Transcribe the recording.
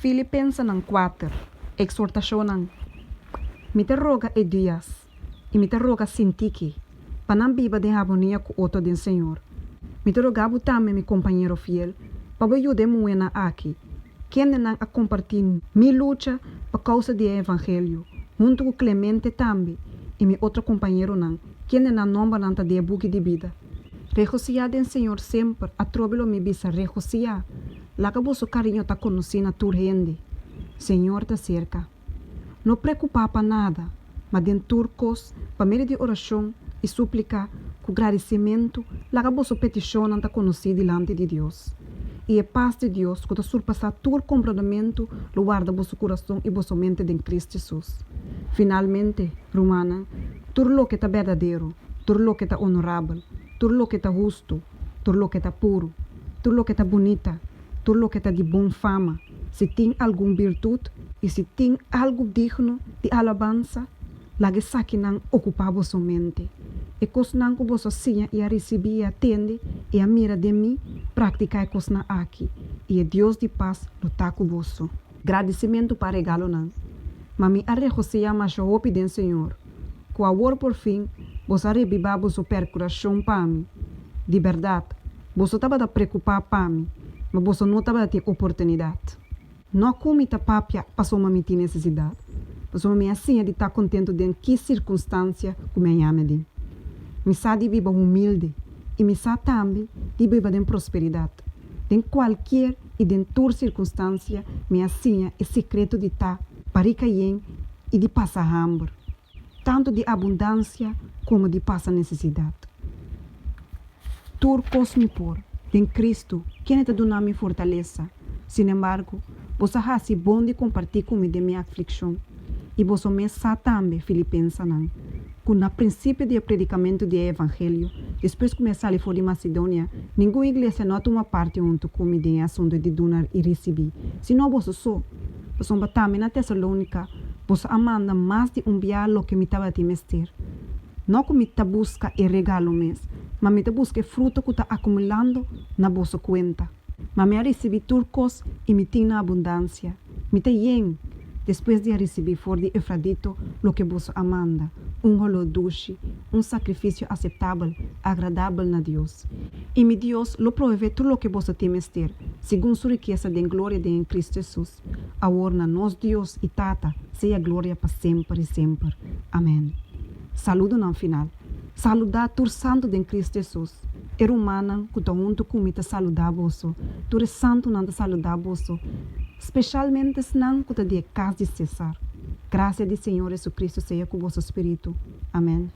Filipenses 4, exortação. Me te roga e dias, e me te roga sintiki, para não viva de harmonia com o outro do Senhor. Me te roga também, meu companheiro fiel, para ajudar-me na aqui, que não a compartilhar minha luta por causa do Evangelho, junto com Clemente também, e meu outro companheiro não, que não nombra nanta de buque de vida. Regociar do Senhor sempre, a trobelo me bisa regociar. Lá que vosso carinho está conhecido na tua rende. Senhor te cerca. Não preocupar para nada, mas dentro turcos, para meio de oração e súplica, com agradecimento, lá que vosso petição está conhecida diante de Deus. E a paz de Deus, que te surpassa todo compreendimento, lo guarda vosso coração e vossa mente em Cristo Jesus. Finalmente, Romana, tudo lo que está verdadeiro, tudo lo que está honorável, tudo lo que está justo, tudo lo que está puro, tudo lo que está bonita, tudo lo que está de boa fama, se tem alguma virtude e se tem algo digno de alabança, lá que saque não ocupar vossa mente. E cos não que vossa sinha e a receber e atende e a mira de mim, praticar cos na aqui. E Deus de paz lutar com vosso. Agradecimento para regalo não. Mami a regocija mais o hopi do Senhor. Com a hora por fim, vossa revivar vosso percoração para mim. De verdade, vosso estava a preocupar para mim, mas vosso não estava a ter oportunidade. Não como está papia passou uma minha necessidade. Mas uma minha assim de estar contente em que circunstância que me ame de. Me sabe de viver humilde e me sabe também de viver em prosperidade. Em qualquer e em toda circunstância, me assim é secreto de estar para cair e de passar hambre. Tanto de abundância como de passar necessidade. Tudo me por em Cristo, quem te dá minha fortaleza. Sin embargo, você ha se bom de compartilhar comigo de minha aflição. E você me sabe também, Filipenses, que no princípio do predicamento do Evangelho, depois que me saí fora de Macedônia, nenhuma igreja não toma parte junto comigo em assunto de donar e receber. Senão você só. Você também na Tessalônica, você amanda mais de enviar o que me estava a mestre. Não que me está busca e regalo mesmo, mas me está busca fruto que está acumulando na vossa conta. Mas me recebi turcos e me tem na abundância. Me está yen. Depois de receber fora de Efradito, lo que vos amanda, rolo doce, sacrifício aceitável, agradável na Deus. E mi Deus lo provee tudo lo que vos temester, segundo sua riqueza de glória de Cristo Jesus. Agora na nós Deus e Tata, seja glória para sempre e sempre. Amém. Saludo no final. Saludar tur santo de Cristo Jesus. Era humana que está junto comigo saludar vosso. Tu és santo não te saludar vosso. Especialmente se não que te de casa de César. Graça do Senhor Jesus Cristo seja com vosso espírito. Amém.